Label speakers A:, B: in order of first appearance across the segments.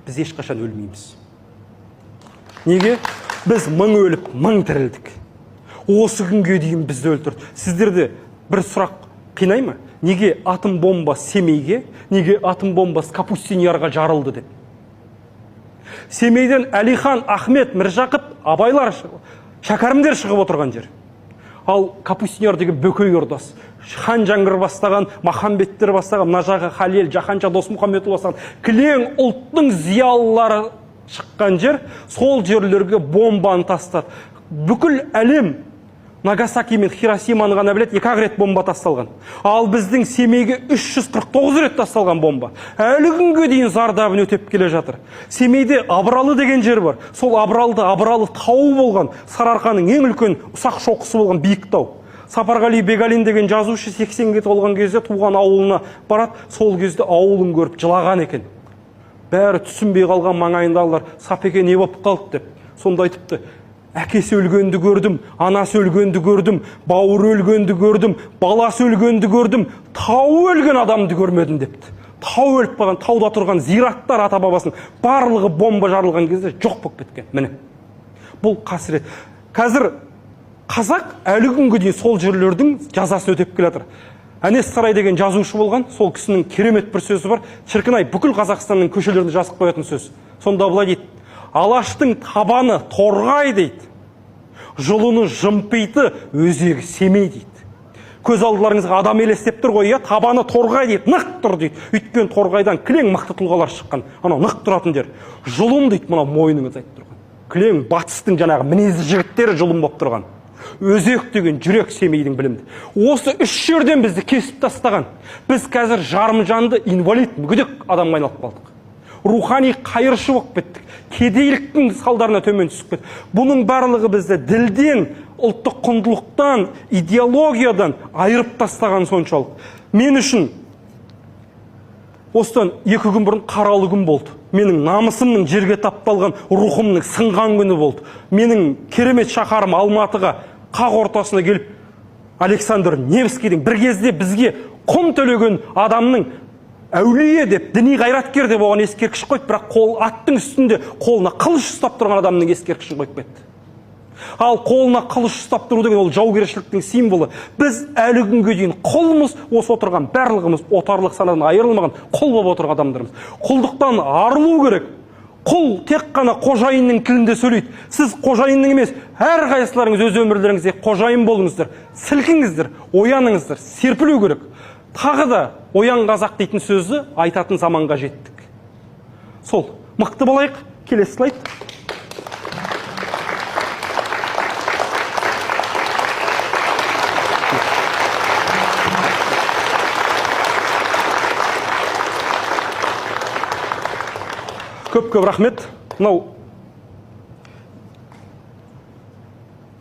A: біз ешқашан өлмейміз. Неге? Біз мың өліп, мың тірілдік. Осы күнге дейін бізді өлтірді. Сіздерде бір сұрақ қинай ма? Неге атом бомбасы Семейге, неге атом бомбасы Капустинярға жарылды деп? Семейден Әлихан, Ахмет, Міржақып, абайлар, шәкәрімдер шығып отырған жер. Ал Капустиняр деген бөкей ордасы. Хан Жаңғыр бастаған, Махамбеттер бастаған, мына жағы Халел, Жаһанша Досмұхамедұлы бастаған кілең ұлттың зиялылары шыққан жер, сол жерлерге бомбаны тастады. Бүкіл әлем Нагасаки мен Хиросиманы ғана білет, 2 рет бомба тасталған. Ал біздің Семейге 349 рет тасталған бомба. Әлі күнге дейін зардабын өтеп келе жатыр. Семейде Абралы деген жер бар. Сол Абралы тауы болған, Сарыарқаның ең үлкен ұсақ шоқысы болған биік тау. Сапарғали Бегалин деген жазушы 80-ге толған кезде туған ауылына барады, сол кезде ауылын көріп жылаған екен. Бәрі түсінбей қалған маңайындағылар, Сапеке не болып қалды деп. Сонда айтыпты: әкесі өлгенді көрдім, анасы өлгенді көрдім, бауыры өлгенді көрдім, баласы өлгенді көрдім, тау өлген адамды көрмедім депті. Тау өліп қалған, тауда тұрған зираттар ата бабасының барлығы бомба жарылған кезде жоқ болып кеткен. Міне, бұл қасірет. Қазір қазақ әлі күнге дейін сол жерлердің жазасын өтеп келе жатыр. Әнес Сарай деген жазушы болған, сол кісінің керемет бір сөзі бар. Шіркін-ай, бүкіл Қазақстанның көшелерінде жазып қоятын сөз. Сонда былай дейді: алаштың табаны торғай дейді, жұлыны жымпиты өзегі Семей дейді. Көз алдыларыңызға адам елестеп тұр ғой, табаны торғай дейді, нық тұр дейді. Өйткен торғайдан кілең мықты тұлғалар шыққан, анау нық тұратын жер. Жұлын дейді, мына мойныңыз айтып тұрған. Кілең батыстың жаңағы мінезді жігіттері жұлын болып тұрған. Өзек деген жүрек Семейдің білімді. Осы 3 жерден бізді кесіп тастаған. Біз қазір жарым жанды инвалид, мүгедек адамға айналып қалдық. Рухани қайыршы болып кеттік. Кедейліктің салдарына төмен түсіп кеттік. Бұның барлығы бізді ділден, ұлттық құндылықтан, идеологиядан айырып тастаған соншалық. Мен үшін осыдан 2 күн бұрын қаралы күн болды. Менің намысымның жерге тапталған, рухымның сынған күні болды. Менің керемет шаһарым Алматыға қақ ортасына келіп, Александр Невскийдің бір кезде бізге құн төлеген адамның әулие деп, діни қайраткер деп оған ескерткіш қойып, бірақ аттың үстінде қолына қылыш ұстап тұрған адамның ескерткішін қойып кетті. Ал қолына қылыш ұстап тұру деген ол жаугершіліктің символы. Біз әлі күнге дейін құлмыз, осы отырған барлығымыз отарлық санадан айырылмаған құл болып отырған адамдармыз. Құлдықтан арылу керек. Құл тек қана қожайынның тілінде сөйлейді. Сіз қожайынның емес, әр қайсыларыңыз өз өмірлеріңізде қожайын болыңыздар, сілкіңіздер, ояныңыздар, серпілу керек. Тағы да оян қазақ дейтін сөзі айтатын заманға жеттік. Сол, мықты болайық. Келесі слайд. Көп-көп рахмет. Мынау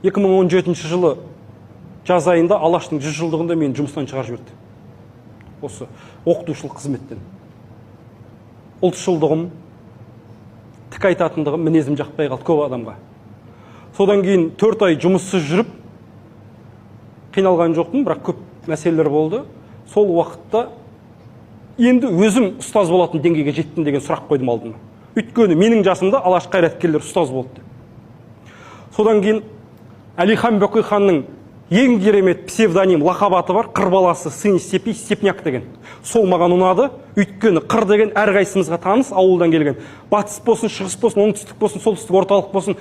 A: 2017 жылы жаз айында Алаштың 100 жылдығында мені жұмыстан шығарып жіберді. Осы оқытушылық қызметтен. Ұлтшылдығым, тік айтатындығым, мінезім жақпай қалды көп адамға. Содан кейін 4 ай жұмыссыз жүріп, қиналған жоқпын, бірақ көп мәселелер болды. Сол уақытта енді өзім ұстаз болатын деңгейге жеттім деген сұрақ қойдым алдыма. Өйткені менің жасымда алаш қайраткерлер ұстаз болды. Содан кейін Әлихан Бөкейханның ең керемет псевдоним лақабаты бар, қыр баласы сын степи, степняк деген. Сол маған ұнады. Өйткені қыр деген әрқайсымызға таныс, ауылдан келген. Батыс болсын, шығыс болсын, оңтүстік болсын, солтүстік, орталық болсын,